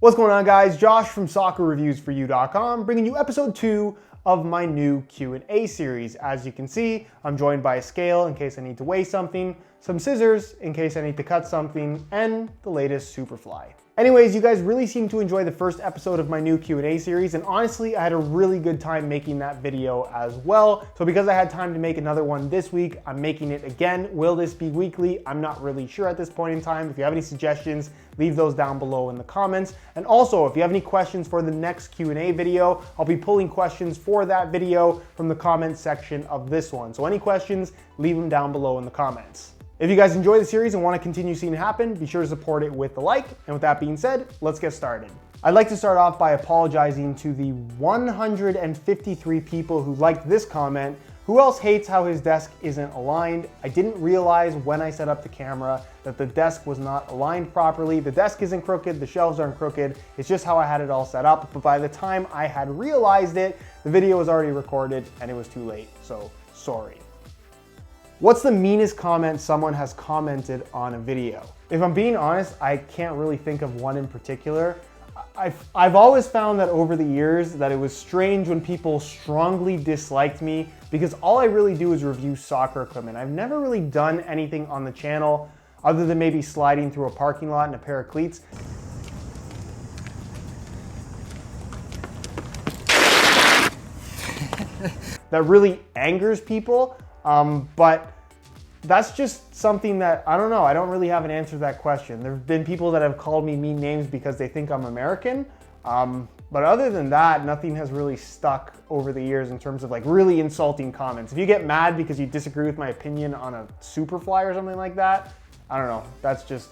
What's going on, guys? Josh from soccerreviewsforyou.com bringing you episode 2 of my new Q&A series. As you can see, I'm joined by a scale in case I need to weigh something, some scissors in case I need to cut something, and the latest Superfly. Anyways, you guys really seem to enjoy the first episode of my new Q&A series, and honestly, I had a really good time making that video as well. So because I had time to make another one this week, I'm making it again. Will this be weekly? I'm not really sure at this point in time. If you have any suggestions, leave those down below in the comments. And also, if you have any questions for the next Q&A video, I'll be pulling questions for that video from the comments section of this one. So any questions, leave them down below in the comments. If you guys enjoy the series and want to continue seeing it happen, be sure to support it with a like. And with that being said, let's get started. I'd like to start off by apologizing to the 153 people who liked this comment. Who else hates how his desk isn't aligned? I didn't realize when I set up the camera that the desk was not aligned properly. The desk isn't crooked, the shelves aren't crooked. It's just how I had it all set up. But by the time I had realized it, the video was already recorded and it was too late. So sorry. What's the meanest comment someone has commented on a video? If I'm being honest, I can't really think of one in particular. I've always found that over the years that it was strange when people strongly disliked me because all I really do is review soccer equipment. I've never really done anything on the channel other than maybe sliding through a parking lot in a pair of cleats. That really angers people. But that's just something that, I don't know, I don't really have an answer to that question. There have been people that have called me mean names because they think I'm American. But other than that, nothing has really stuck over the years in terms of like really insulting comments. If you get mad because you disagree with my opinion on a Superfly or something like that, I don't know, that's just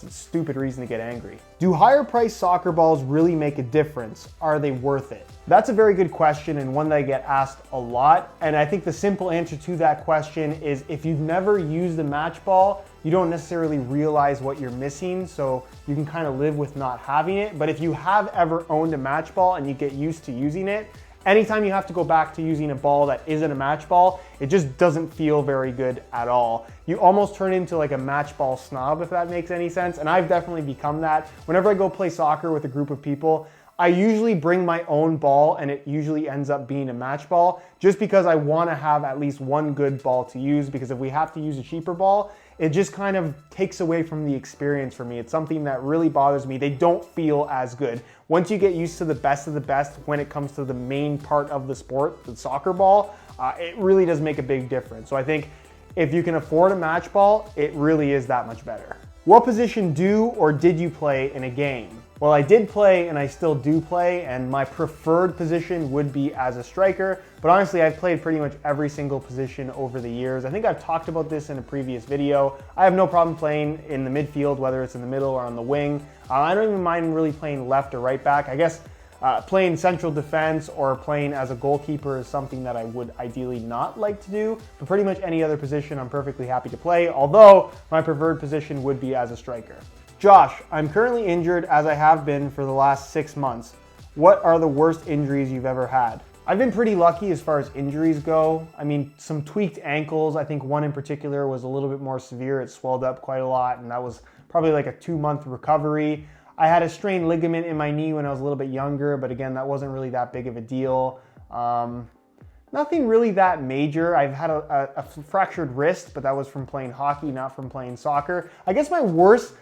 a stupid reason to get angry. Do higher priced soccer balls really make a difference? Are they worth it? That's a very good question and one that I get asked a lot. And I think the simple answer to that question is if you've never used a match ball, you don't necessarily realize what you're missing. So you can kind of live with not having it. But if you have ever owned a match ball and you get used to using it, anytime you have to go back to using a ball that isn't a match ball, it just doesn't feel very good at all. You almost turn into like a match ball snob, if that makes any sense. And I've definitely become that. Whenever I go play soccer with a group of people, I usually bring my own ball and it usually ends up being a match ball just because I want to have at least one good ball to use, because if we have to use a cheaper ball, it just kind of takes away from the experience for me. It's something that really bothers me. They don't feel as good. Once you get used to the best of the best when it comes to the main part of the sport, the soccer ball, it really does make a big difference. So I think if you can afford a match ball, it really is that much better. What position do or did you play in a game? Well, I did play and I still do play, and my preferred position would be as a striker, but honestly, I've played pretty much every single position over the years. I think I've talked about this in a previous video. I have no problem playing in the midfield, whether it's in the middle or on the wing. I don't even mind really playing left or right back. I guess playing central defense or playing as a goalkeeper is something that I would ideally not like to do, but pretty much any other position I'm perfectly happy to play, although my preferred position would be as a striker. Josh, I'm currently injured as I have been for the last 6 months. What are the worst injuries you've ever had? I've been pretty lucky as far as injuries go. I mean, some tweaked ankles. I think one in particular was a little bit more severe. It swelled up quite a lot, and that was probably like a 2-month recovery. I had a strained ligament in my knee when I was a little bit younger, but again, that wasn't really that big of a deal. Nothing really that major. I've had a fractured wrist, but that was from playing hockey, not from playing soccer. I guess my worst,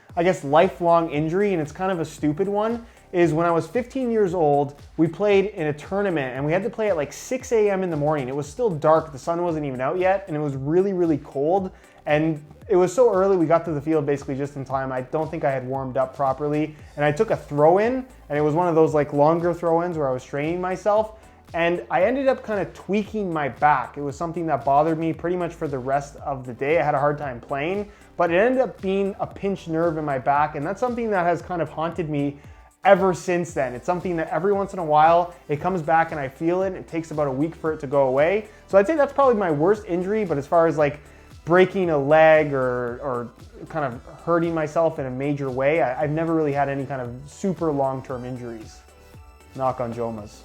lifelong injury, and it's kind of a stupid one, is when I was 15 years old, we played in a tournament and we had to play at like 6 a.m. in the morning. It was still dark, the sun wasn't even out yet, and it was really, really cold. And it was so early, we got to the field basically just in time. I don't think I had warmed up properly. And I took a throw-in, and it was one of those like longer throw-ins where I was straining myself. And I ended up kind of tweaking my back. It was something that bothered me pretty much for the rest of the day. I had a hard time playing, but it ended up being a pinched nerve in my back. And that's something that has kind of haunted me ever since then. It's something that every once in a while, it comes back and I feel it. It takes about a week for it to go away. So I'd say that's probably my worst injury, but as far as like breaking a leg or kind of hurting myself in a major way, I've never really had any kind of super long-term injuries. Knock on Jomas.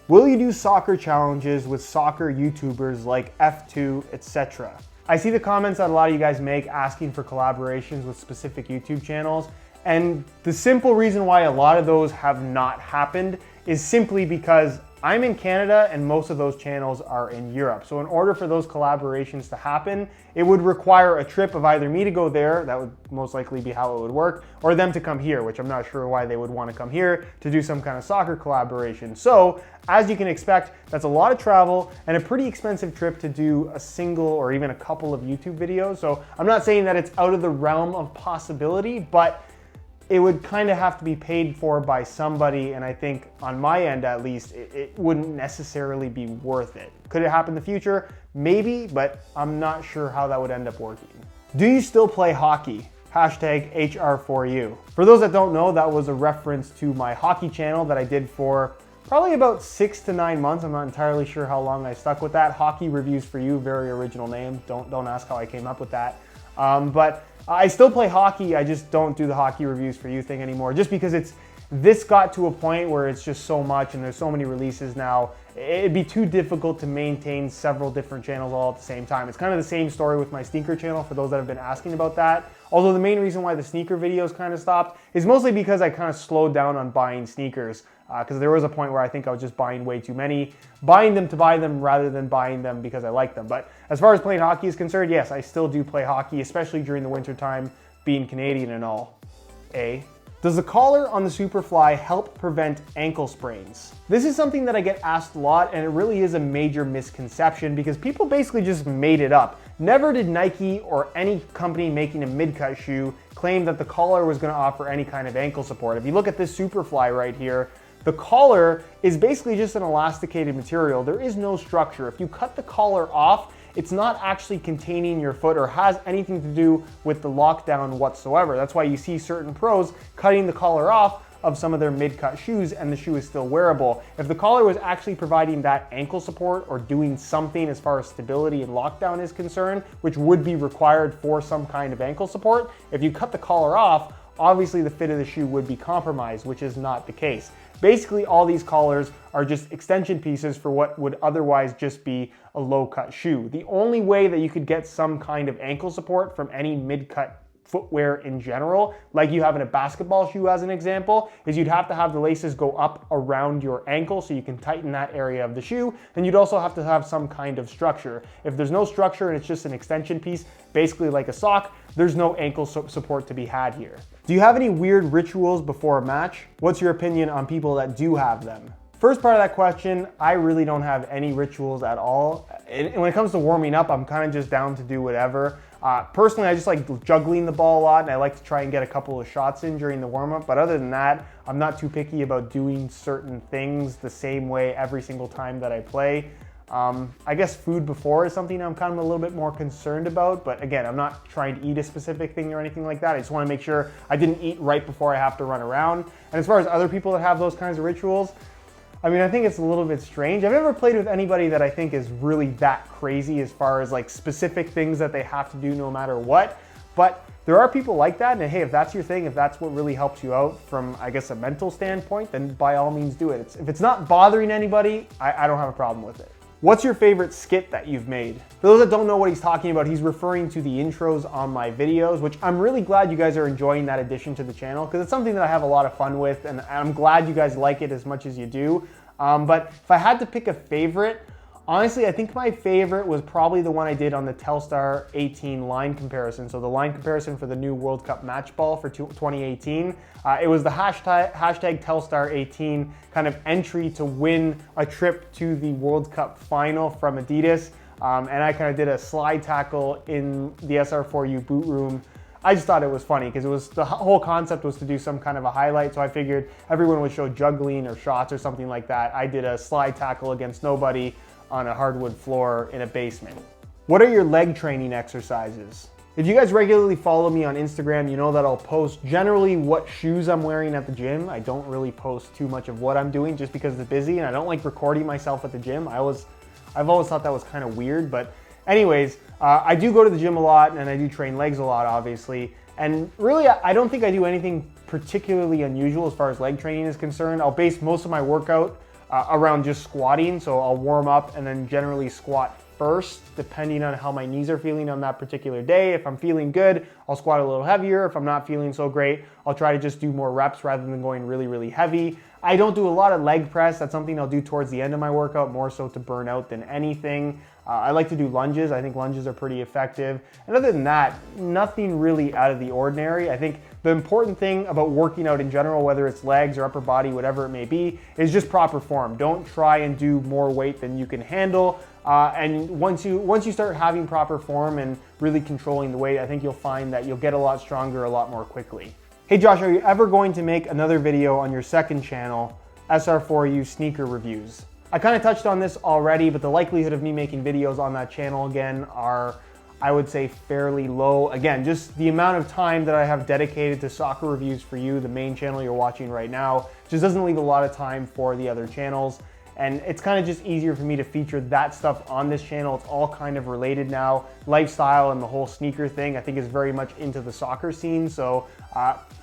Will you do soccer challenges with soccer YouTubers like F2, etc.? I see the comments that a lot of you guys make asking for collaborations with specific YouTube channels, And the simple reason why a lot of those have not happened is simply because I'm in Canada and most of those channels are in Europe. So in order for those collaborations to happen, it would require a trip of either me to go there, that would most likely be how it would work, or them to come here, which I'm not sure why they would want to come here to do some kind of soccer collaboration. So as you can expect, that's a lot of travel and a pretty expensive trip to do a single or even a couple of YouTube videos. So I'm not saying that it's out of the realm of possibility, but it would kind of have to be paid for by somebody, and I think on my end at least, it wouldn't necessarily be worth it. Could it happen in the future? Maybe, but I'm not sure how that would end up working. Do you still play hockey? Hashtag HR4U. For those that don't know, that was a reference to my hockey channel that I did for probably about 6 to 9 months. I'm not entirely sure how long I stuck with that. Hockey Reviews for You, very original name. Don't ask how I came up with that. But I still play hockey, I just don't do the Hockey Reviews for You thing anymore, just because this got to a point where it's just so much and there's so many releases now, it'd be too difficult to maintain several different channels all at the same time. It's kind of the same story with my sneaker channel for those that have been asking about that. Although the main reason why the sneaker videos kind of stopped is mostly because I kind of slowed down on buying sneakers. Because there was a point where I think I was just buying way too many, buying them to buy them rather than buying them because I like them. But as far as playing hockey is concerned, yes, I still do play hockey, especially during the winter time, being Canadian and all. Does the collar on the Superfly help prevent ankle sprains? This is something that I get asked a lot, and it really is a major misconception because people basically just made it up. Never did Nike or any company making a mid-cut shoe claim that the collar was going to offer any kind of ankle support. If you look at this Superfly right here, the collar is basically just an elasticated material. There is no structure. If you cut the collar off, it's not actually containing your foot or has anything to do with the lockdown whatsoever. That's why you see certain pros cutting the collar off of some of their mid-cut shoes and the shoe is still wearable. If the collar was actually providing that ankle support or doing something as far as stability and lockdown is concerned, which would be required for some kind of ankle support, if you cut the collar off, obviously the fit of the shoe would be compromised, which is not the case. Basically, all these collars are just extension pieces for what would otherwise just be a low-cut shoe. The only way that you could get some kind of ankle support from any mid-cut footwear in general, like you have in a basketball shoe as an example, is you'd have to have the laces go up around your ankle so you can tighten that area of the shoe, and you'd also have to have some kind of structure. If there's no structure and it's just an extension piece, basically like a sock, there's no ankle support to be had here. Do you have any weird rituals before a match? What's your opinion on people that do have them? First part of that question, I really don't have any rituals at all. And when it comes to warming up, I'm kind of just down to do whatever. Personally, I just like juggling the ball a lot, and I like to try and get a couple of shots in during the warm-up. But other than that, I'm not too picky about doing certain things the same way every single time that I play. I guess food before is something I'm kind of a little bit more concerned about, but again, I'm not trying to eat a specific thing or anything like that. I just want to make sure I didn't eat right before I have to run around. And as far as other people that have those kinds of rituals, I mean, I think it's a little bit strange. I've never played with anybody that I think is really that crazy as far as like specific things that they have to do no matter what, but there are people like that, and hey, if that's your thing, if that's what really helps you out from, I guess, a mental standpoint, then by all means do it. If it's not bothering anybody, I don't have a problem with it. What's your favorite skit that you've made? For those that don't know what he's talking about, he's referring to the intros on my videos, which I'm really glad you guys are enjoying that addition to the channel because it's something that I have a lot of fun with, and I'm glad you guys like it as much as you do. But if I had to pick a favorite, honestly, I think my favorite was probably the one I did on the Telstar 18 line comparison. So the line comparison for the new World Cup match ball for 2018. It was the hashtag Telstar 18 kind of entry to win a trip to the World Cup final from Adidas. And I kind of did a slide tackle in the SR4U boot room. I just thought it was funny because the whole concept was to do some kind of a highlight. So I figured everyone would show juggling or shots or something like that. I did a slide tackle against nobody on a hardwood floor in a basement. What are your leg training exercises? If you guys regularly follow me on Instagram, you know that I'll post generally what shoes I'm wearing at the gym. I don't really post too much of what I'm doing just because it's busy, and I don't like recording myself at the gym. I've always thought that was kind of weird, but anyways, I do go to the gym a lot and I do train legs a lot, obviously. And really, I don't think I do anything particularly unusual as far as leg training is concerned. I'll base most of my workout around just squatting. So I'll warm up and then generally squat first, depending on how my knees are feeling on that particular day. If I'm feeling good, I'll squat a little heavier. If I'm not feeling so great, I'll try to just do more reps rather than going really, really heavy. I don't do a lot of leg press. That's something I'll do towards the end of my workout, more so to burn out than anything. I like to do lunges. I think lunges are pretty effective. And other than that, nothing really out of the ordinary. I think the important thing about working out in general, whether it's legs or upper body, whatever it may be, is just proper form. Don't try and do more weight than you can handle. And once you start having proper form and really controlling the weight, I think you'll find that you'll get a lot stronger a lot more quickly. Hey Josh, are you ever going to make another video on your second channel, SR4U sneaker reviews? I kind of touched on this already, but the likelihood of me making videos on that channel again are, I would say, fairly low. Again, just the amount of time that I have dedicated to soccer reviews for you, the main channel you're watching right now, just doesn't leave a lot of time for the other channels. And it's kind of just easier for me to feature that stuff on this channel. It's all kind of related now. Lifestyle and the whole sneaker thing, I think, is very much into the soccer scene. So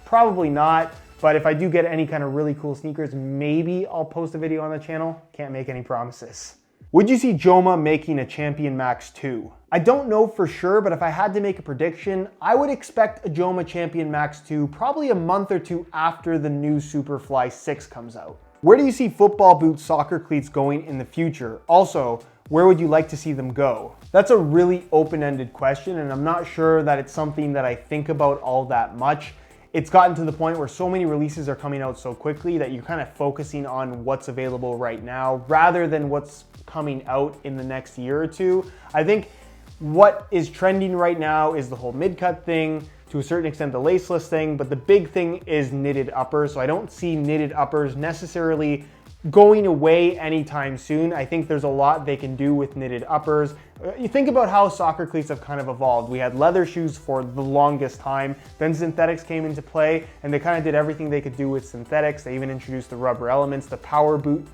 probably not. But if I do get any kind of really cool sneakers, maybe I'll post a video on the channel. Can't make any promises. Would you see Joma making a Champion Max 2? I don't know for sure, but if I had to make a prediction, I would expect a Joma Champion Max 2 probably a month or two after the new Superfly 6 comes out. Where do you see football boot soccer cleats going in the future? Also, where would you like to see them go? That's a really open-ended question, and I'm not sure that it's something that I think about all that much. It's gotten to the point where so many releases are coming out so quickly that you're kind of focusing on what's available right now rather than what's coming out in the next year or two. I think what is trending right now is the whole mid-cut thing, to a certain extent the laceless thing, but the big thing is knitted uppers. So I don't see knitted uppers necessarily going away anytime soon. I think there's a lot they can do with knitted uppers. You think about how soccer cleats have kind of evolved. We had leather shoes for the longest time, then synthetics came into play, and they kind of did everything they could do with synthetics. They even introduced the rubber elements, the power boot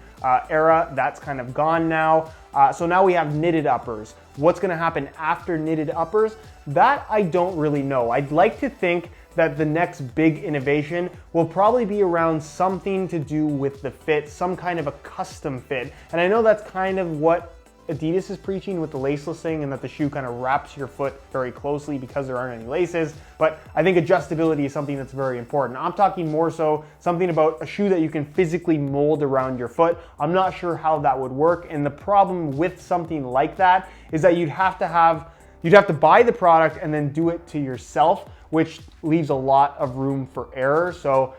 era, that's kind of gone now. So now we have knitted uppers. What's gonna happen after knitted uppers? That I don't really know. I'd like to think that the next big innovation will probably be around something to do with the fit, some kind of a custom fit. And I know that's kind of what Adidas is preaching with the laceless thing, and that the shoe kind of wraps your foot very closely because there aren't any laces. But I think adjustability is something that's very important. I'm talking more so something about a shoe that you can physically mold around your foot. I'm not sure how that would work. And the problem with something like that is that you'd have to buy the product and then do it to yourself, which leaves a lot of room for error. So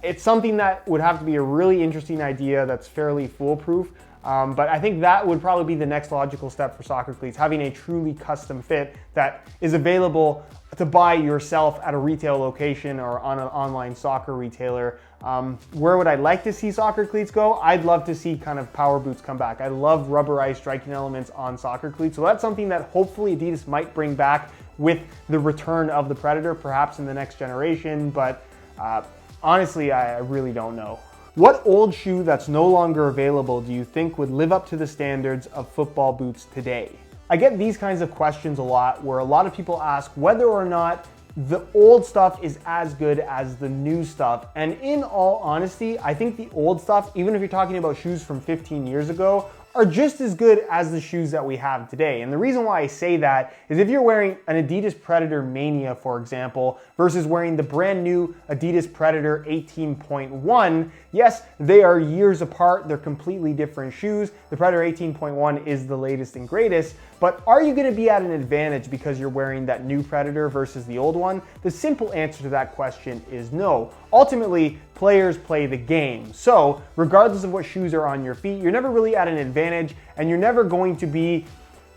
it's something that would have to be a really interesting idea that's fairly foolproof. But I think that would probably be the next logical step for soccer cleats, having a truly custom fit that is available to buy yourself at a retail location or on an online soccer retailer. Where would I like to see soccer cleats go? I'd love to see kind of power boots come back. I love rubberized striking elements on soccer cleats. So that's something that hopefully Adidas might bring back with the return of the Predator, perhaps in the next generation. But honestly, I really don't know. What old shoe that's no longer available do you think would live up to the standards of football boots today? I get these kinds of questions a lot, where a lot of people ask whether or not the old stuff is as good as the new stuff. And in all honesty, I think the old stuff, even if you're talking about shoes from 15 years ago, are just as good as the shoes that we have today. And the reason why I say that is if you're wearing an Adidas Predator Mania, for example, versus wearing the brand new Adidas Predator 18.1, yes, they are years apart. They're completely different shoes. The Predator 18.1 is the latest and greatest, but are you gonna be at an advantage because you're wearing that new Predator versus the old one? The simple answer to that question is no. Ultimately, players play the game. So regardless of what shoes are on your feet, you're never really at an advantage, and you're never going to be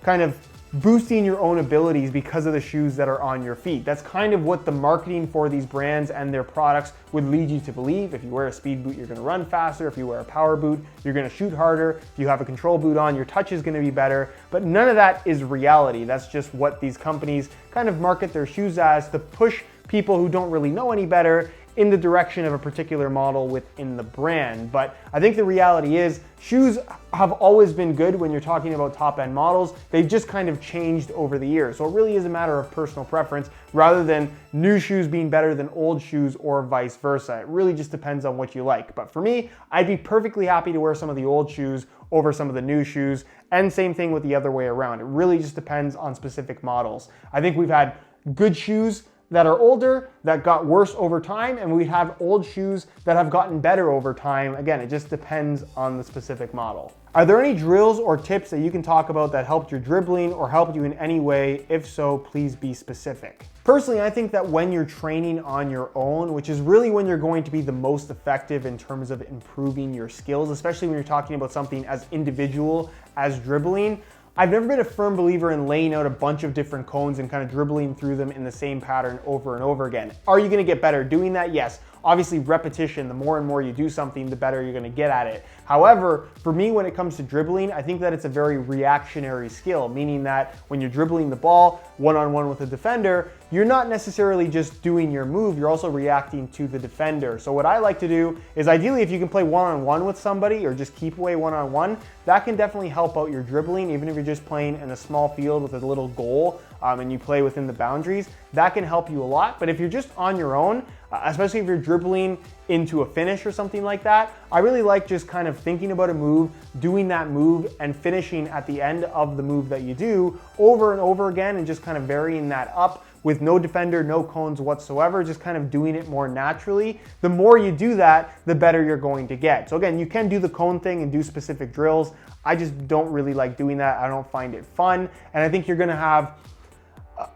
kind of boosting your own abilities because of the shoes that are on your feet. That's kind of what the marketing for these brands and their products would lead you to believe. If you wear a speed boot, you're gonna run faster. If you wear a power boot, you're gonna shoot harder. If you have a control boot on, your touch is gonna be better. But none of that is reality. That's just what these companies kind of market their shoes as to push people who don't really know any better in the direction of a particular model within the brand. But I think the reality is shoes have always been good when you're talking about top-end models. They've just kind of changed over the years. So it really is a matter of personal preference rather than new shoes being better than old shoes or vice versa. It really just depends on what you like. But for me, I'd be perfectly happy to wear some of the old shoes over some of the new shoes, and same thing with the other way around. It really just depends on specific models. I think we've had good shoes that are older that got worse over time, and we have old shoes that have gotten better over time. Again, it just depends on the specific model. Are there any drills or tips that you can talk about that helped your dribbling or helped you in any way? If so, please be specific. Personally, I think that when you're training on your own, which is really when you're going to be the most effective in terms of improving your skills, especially when you're talking about something as individual as dribbling, I've never been a firm believer in laying out a bunch of different cones and kind of dribbling through them in the same pattern over and over again. Are you going to get better doing that? Yes. Obviously, repetition, the more and more you do something, the better you're going to get at it. However, for me, when it comes to dribbling, I think that it's a very reactionary skill, meaning that when you're dribbling the ball one-on-one with a defender, you're not necessarily just doing your move, you're also reacting to the defender. So what I like to do is ideally if you can play one-on-one with somebody or just keep away one-on-one, that can definitely help out your dribbling, even if you're just playing in a small field with a little goal and you play within the boundaries, that can help you a lot. But if you're just on your own, especially if you're dribbling into a finish or something like that, I really like just kind of thinking about a move, doing that move, and finishing at the end of the move that you do over and over again, and just kind of varying that up with no defender, no cones whatsoever, just kind of doing it more naturally. The more you do that, the better you're going to get. So again, you can do the cone thing and do specific drills. I just don't really like doing that. I don't find it fun. And I think you're gonna have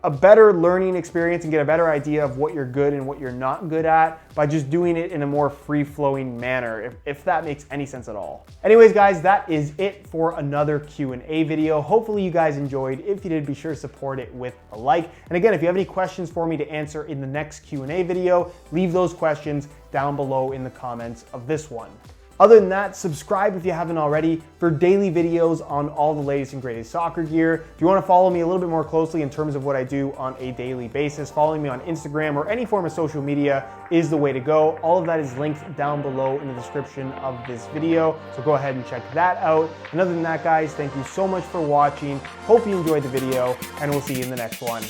a better learning experience and get a better idea of what you're good and what you're not good at by just doing it in a more free-flowing manner, if that makes any sense at all. Anyways, guys, that is it for another Q&A video. Hopefully you guys enjoyed. If you did, be sure to support it with a like. And again, if you have any questions for me to answer in the next Q&A video, leave those questions down below in the comments of this one. Other than that, subscribe if you haven't already for daily videos on all the latest and greatest soccer gear. If you want to follow me a little bit more closely in terms of what I do on a daily basis, following me on Instagram or any form of social media is the way to go. All of that is linked down below in the description of this video, so go ahead and check that out. And other than that, guys, thank you so much for watching. Hope you enjoyed the video, and we'll see you in the next one.